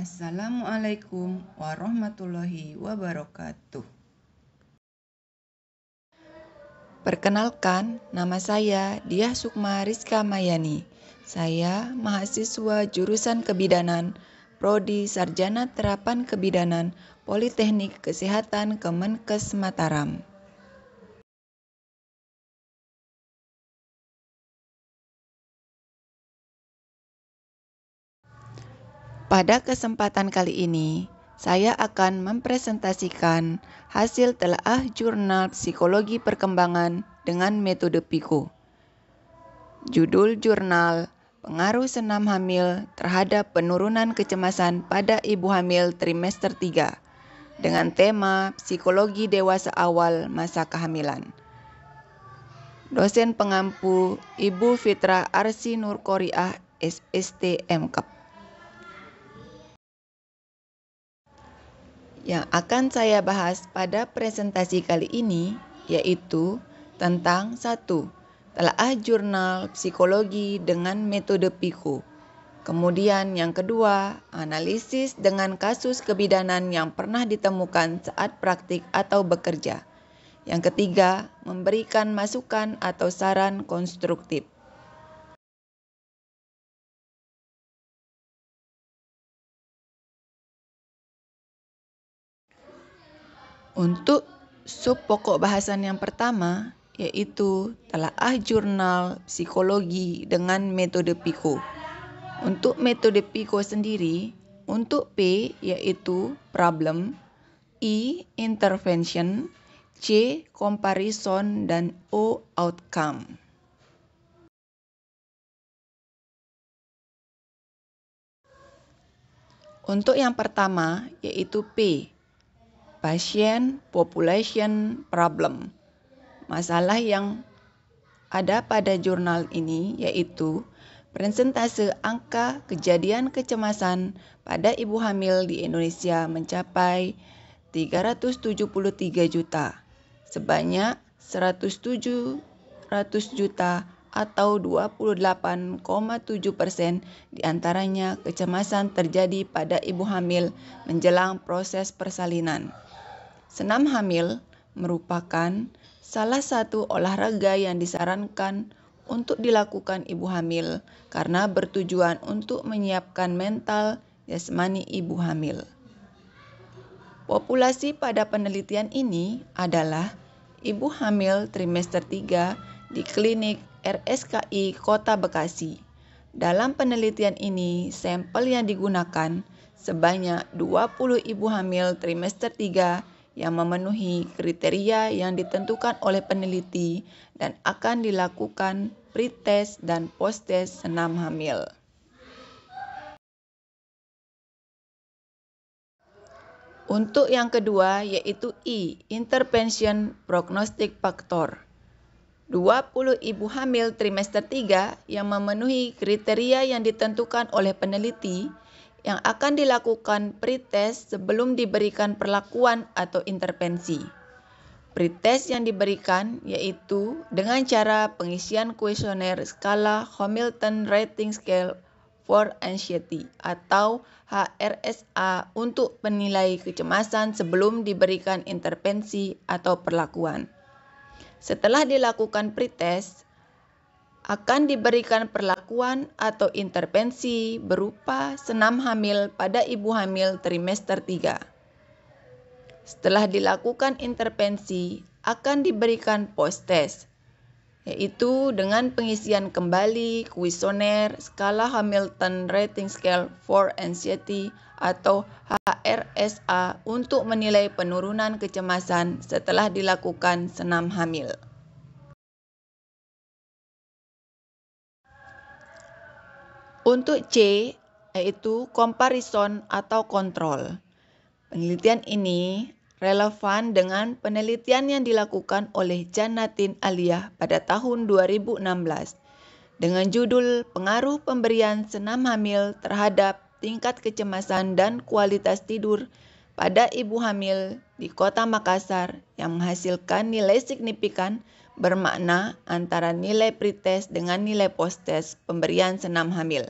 Assalamualaikum warahmatullahi wabarakatuh. Perkenalkan, nama saya Diah Sukma Rizka Mayani. Saya mahasiswa jurusan Kebidanan, Prodi Sarjana Terapan Kebidanan, Politeknik Kesehatan Kemenkes Mataram. Pada kesempatan kali ini, saya akan mempresentasikan hasil telaah jurnal psikologi perkembangan dengan metode PICO. Judul jurnal, Pengaruh Senam Hamil Terhadap Penurunan Kecemasan pada Ibu Hamil Trimester 3, dengan tema Psikologi Dewasa Awal Masa Kehamilan. Dosen pengampu Ibu Fitra Arsi Nurkoriah, SST MKep. Yang akan saya bahas pada presentasi kali ini yaitu tentang 1. Telaah jurnal psikologi dengan metode PICO. Kemudian yang kedua, analisis dengan kasus kebidanan yang pernah ditemukan saat praktik atau bekerja. Yang ketiga, memberikan masukan atau saran konstruktif. Untuk sub pokok bahasan yang pertama, yaitu telaah jurnal psikologi dengan metode PICO. Untuk metode PICO sendiri, untuk P yaitu problem, I intervention, C comparison, dan O outcome. Untuk yang pertama yaitu P, Patient Population Problem. Masalah yang ada pada jurnal ini yaitu persentase angka kejadian kecemasan pada ibu hamil di Indonesia mencapai 373 juta, sebanyak 107 juta atau 28,7% diantaranya kecemasan terjadi pada ibu hamil menjelang proses persalinan. Senam hamil merupakan salah satu olahraga yang disarankan untuk dilakukan ibu hamil karena bertujuan untuk menyiapkan mental jasmani ibu hamil. Populasi pada penelitian ini adalah ibu hamil trimester 3 di klinik RSKI Kota Bekasi. Dalam penelitian ini, sampel yang digunakan sebanyak 20 ibu hamil trimester 3 yang memenuhi kriteria yang ditentukan oleh peneliti dan akan dilakukan pre-test dan post-test senam hamil. Untuk yang kedua yaitu I, intervention prognostic factor. 20 ibu hamil trimester 3 yang memenuhi kriteria yang ditentukan oleh peneliti yang akan dilakukan pre-test sebelum diberikan perlakuan atau intervensi. Pre-test yang diberikan yaitu dengan cara pengisian kuesioner skala Hamilton Rating Scale for Anxiety atau HRSA untuk penilai kecemasan sebelum diberikan intervensi atau perlakuan. Setelah dilakukan pretest, akan diberikan perlakuan atau intervensi berupa senam hamil pada ibu hamil trimester 3. Setelah dilakukan intervensi, akan diberikan post-test, yaitu dengan pengisian kembali kuesioner skala Hamilton Rating Scale for Anxiety atau HRSA untuk menilai penurunan kecemasan setelah dilakukan senam hamil. Untuk C, yaitu comparison atau kontrol. Penelitian ini relevan dengan penelitian yang dilakukan oleh Jannatin Aliyah pada tahun 2016 dengan judul Pengaruh Pemberian Senam Hamil Terhadap Tingkat Kecemasan dan Kualitas Tidur pada Ibu Hamil di Kota Makassar yang menghasilkan nilai signifikan bermakna antara nilai pretest dengan nilai post-test pemberian senam hamil.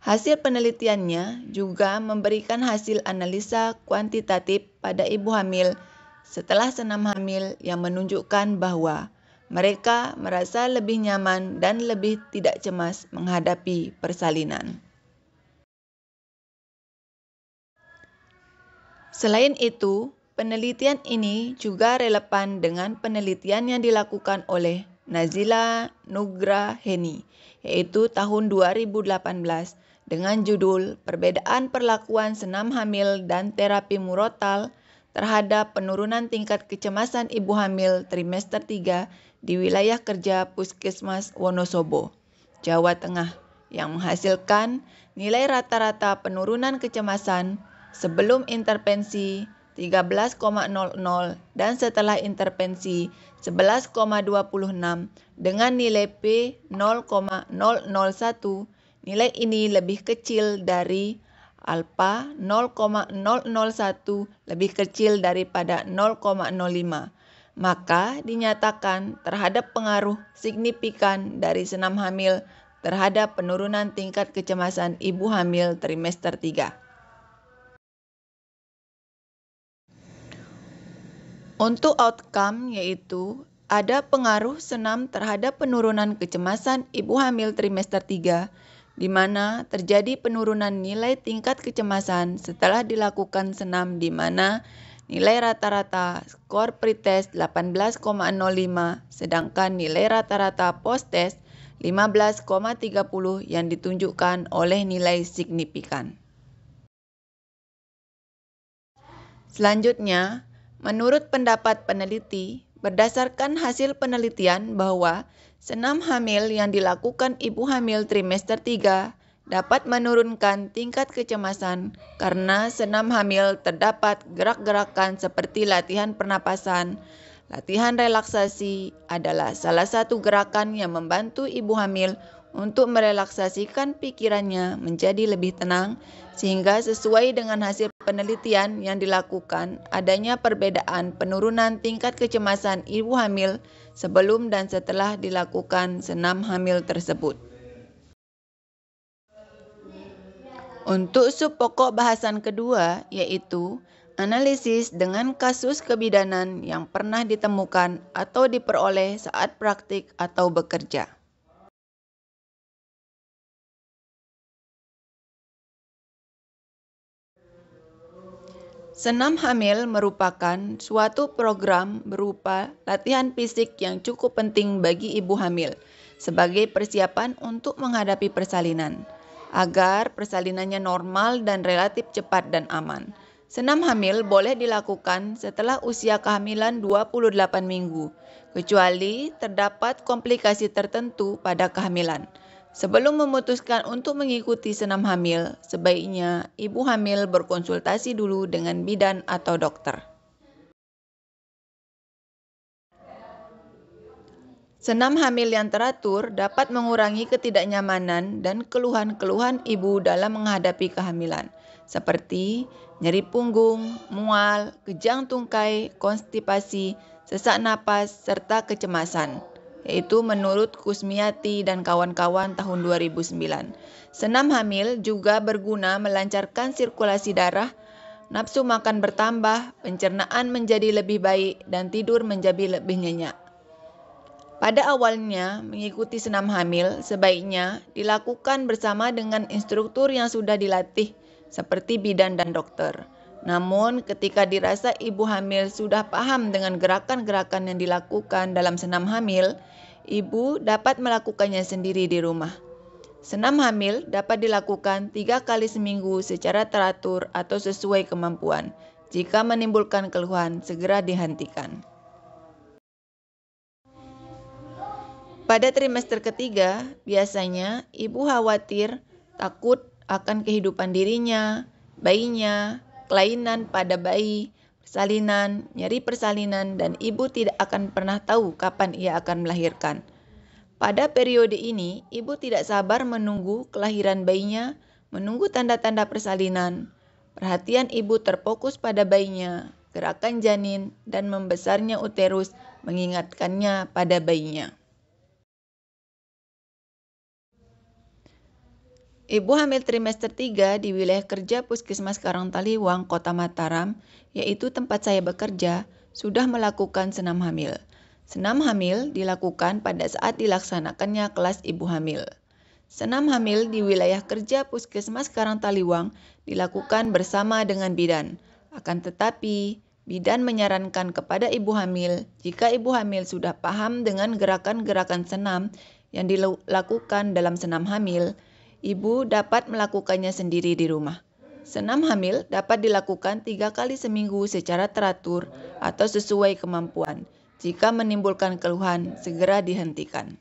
Hasil penelitiannya juga memberikan hasil analisa kuantitatif pada ibu hamil setelah senam hamil yang menunjukkan bahwa mereka merasa lebih nyaman dan lebih tidak cemas menghadapi persalinan. Selain itu, penelitian ini juga relevan dengan penelitian yang dilakukan oleh Nazila Nugraheni, yaitu tahun 2018, dengan judul Perbedaan Perlakuan Senam Hamil dan Terapi Murotal terhadap Penurunan Tingkat Kecemasan Ibu Hamil Trimester 3 di Wilayah Kerja Puskesmas Wonosobo, Jawa Tengah, yang menghasilkan nilai rata-rata penurunan kecemasan sebelum intervensi 13,00 dan setelah intervensi 11,26 dengan nilai P 0,001. Nilai ini lebih kecil dari alfa 0,001 lebih kecil daripada 0,05. Maka dinyatakan terhadap pengaruh signifikan dari senam hamil terhadap penurunan tingkat kecemasan ibu hamil trimester 3. Untuk outcome yaitu ada pengaruh senam terhadap penurunan kecemasan ibu hamil trimester 3, di mana terjadi penurunan nilai tingkat kecemasan setelah dilakukan senam, di mana nilai rata-rata skor pretest 18,05 sedangkan nilai rata-rata post-test 15,30 yang ditunjukkan oleh nilai signifikan. Selanjutnya, menurut pendapat peneliti, berdasarkan hasil penelitian bahwa senam hamil yang dilakukan ibu hamil trimester 3 dapat menurunkan tingkat kecemasan karena senam hamil terdapat gerak-gerakan seperti latihan pernapasan. Latihan relaksasi adalah salah satu gerakan yang membantu ibu hamil untuk merelaksasikan pikirannya menjadi lebih tenang, sehingga sesuai dengan hasil penelitian yang dilakukan, adanya perbedaan penurunan tingkat kecemasan ibu hamil sebelum dan setelah dilakukan senam hamil tersebut. Untuk sub pokok bahasan kedua, yaitu analisis dengan kasus kebidanan yang pernah ditemukan atau diperoleh saat praktik atau bekerja. Senam hamil merupakan suatu program berupa latihan fisik yang cukup penting bagi ibu hamil sebagai persiapan untuk menghadapi persalinan, agar persalinannya normal dan relatif cepat dan aman. Senam hamil boleh dilakukan setelah usia kehamilan 28 minggu, kecuali terdapat komplikasi tertentu pada kehamilan. Sebelum memutuskan untuk mengikuti senam hamil, sebaiknya ibu hamil berkonsultasi dulu dengan bidan atau dokter. Senam hamil yang teratur dapat mengurangi ketidaknyamanan dan keluhan-keluhan ibu dalam menghadapi kehamilan, seperti nyeri punggung, mual, kejang tungkai, konstipasi, sesak napas, serta kecemasan, yaitu menurut Kusmiati dan kawan-kawan tahun 2009. Senam hamil juga berguna melancarkan sirkulasi darah, nafsu makan bertambah, pencernaan menjadi lebih baik, dan tidur menjadi lebih nyenyak. Pada awalnya, mengikuti senam hamil sebaiknya dilakukan bersama dengan instruktur yang sudah dilatih, seperti bidan dan dokter. Namun, ketika dirasa ibu hamil sudah paham dengan gerakan-gerakan yang dilakukan dalam senam hamil, ibu dapat melakukannya sendiri di rumah. Senam hamil dapat dilakukan 3 kali seminggu secara teratur atau sesuai kemampuan. Jika menimbulkan keluhan, segera dihentikan. Pada trimester ketiga, biasanya ibu khawatir, takut akan kehidupan dirinya, bayinya, kelainan pada bayi, persalinan, nyeri persalinan, dan ibu tidak akan pernah tahu kapan ia akan melahirkan. Pada periode ini, ibu tidak sabar menunggu kelahiran bayinya, menunggu tanda-tanda persalinan. Perhatian ibu terfokus pada bayinya, gerakan janin, dan membesarnya uterus mengingatkannya pada bayinya. Ibu hamil trimester 3 di wilayah kerja Puskesmas Karangtaliwang, Kota Mataram, yaitu tempat saya bekerja, sudah melakukan senam hamil. Senam hamil dilakukan pada saat dilaksanakannya kelas ibu hamil. Senam hamil di wilayah kerja Puskesmas Karangtaliwang dilakukan bersama dengan bidan. Akan tetapi, bidan menyarankan kepada ibu hamil, jika ibu hamil sudah paham dengan gerakan-gerakan senam yang dilakukan dalam senam hamil, ibu dapat melakukannya sendiri di rumah. Senam hamil dapat dilakukan 3 kali seminggu secara teratur atau sesuai kemampuan. Jika menimbulkan keluhan, segera dihentikan.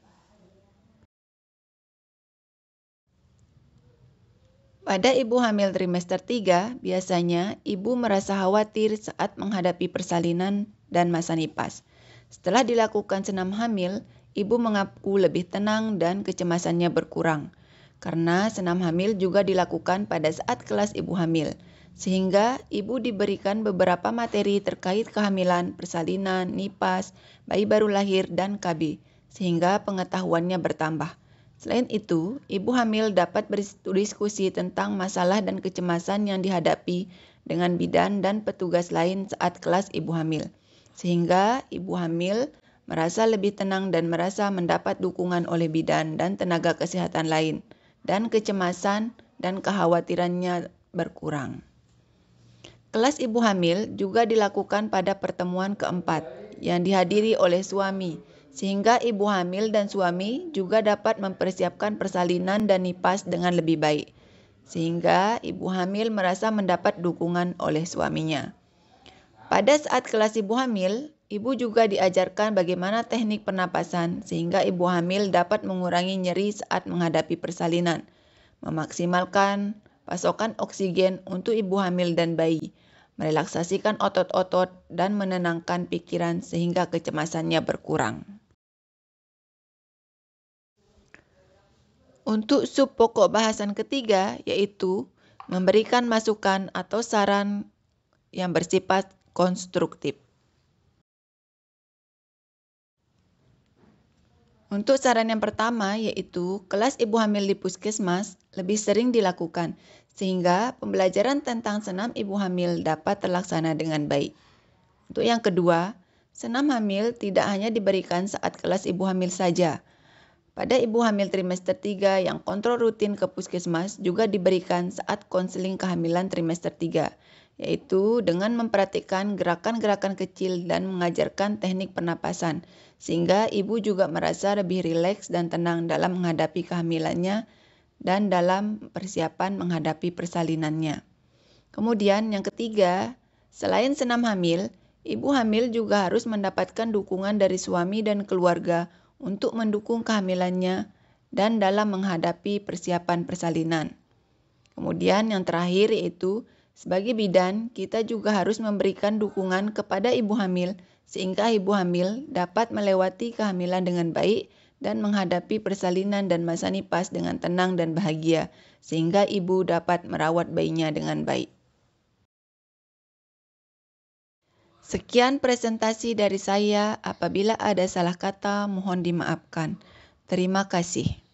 Pada ibu hamil trimester 3, biasanya ibu merasa khawatir saat menghadapi persalinan dan masa nipas. Setelah dilakukan senam hamil, ibu mengaku lebih tenang dan kecemasannya berkurang. Karena senam hamil juga dilakukan pada saat kelas ibu hamil, sehingga ibu diberikan beberapa materi terkait kehamilan, persalinan, nipas, bayi baru lahir, dan KB, sehingga pengetahuannya bertambah. Selain itu, ibu hamil dapat berdiskusi tentang masalah dan kecemasan yang dihadapi dengan bidan dan petugas lain saat kelas ibu hamil, sehingga ibu hamil merasa lebih tenang dan merasa mendapat dukungan oleh bidan dan tenaga kesehatan lain, dan kecemasan dan kekhawatirannya berkurang. Kelas ibu hamil juga dilakukan pada pertemuan keempat yang dihadiri oleh suami, sehingga ibu hamil dan suami juga dapat mempersiapkan persalinan dan nipas dengan lebih baik, sehingga ibu hamil merasa mendapat dukungan oleh suaminya. Pada saat kelas ibu hamil, ibu juga diajarkan bagaimana teknik pernapasan, sehingga ibu hamil dapat mengurangi nyeri saat menghadapi persalinan, memaksimalkan pasokan oksigen untuk ibu hamil dan bayi, merelaksasikan otot-otot, dan menenangkan pikiran sehingga kecemasannya berkurang. Untuk sub pokok bahasan ketiga, yaitu memberikan masukan atau saran yang bersifat konstruktif. Untuk saran yang pertama, yaitu kelas ibu hamil di puskesmas lebih sering dilakukan, sehingga pembelajaran tentang senam ibu hamil dapat terlaksana dengan baik. Untuk yang kedua, senam hamil tidak hanya diberikan saat kelas ibu hamil saja. Pada ibu hamil trimester 3 yang kontrol rutin ke puskesmas juga diberikan saat konseling kehamilan trimester 3, yaitu dengan memperhatikan gerakan-gerakan kecil dan mengajarkan teknik pernapasan, sehingga ibu juga merasa lebih rileks dan tenang dalam menghadapi kehamilannya dan dalam persiapan menghadapi persalinannya. Kemudian yang ketiga, selain senam hamil, ibu hamil juga harus mendapatkan dukungan dari suami dan keluarga untuk mendukung kehamilannya dan dalam menghadapi persiapan persalinan. Kemudian yang terakhir yaitu, sebagai bidan, kita juga harus memberikan dukungan kepada ibu hamil sehingga ibu hamil dapat melewati kehamilan dengan baik dan menghadapi persalinan dan masa nipas dengan tenang dan bahagia, sehingga ibu dapat merawat bayinya dengan baik. Sekian presentasi dari saya. Apabila ada salah kata, mohon dimaafkan. Terima kasih.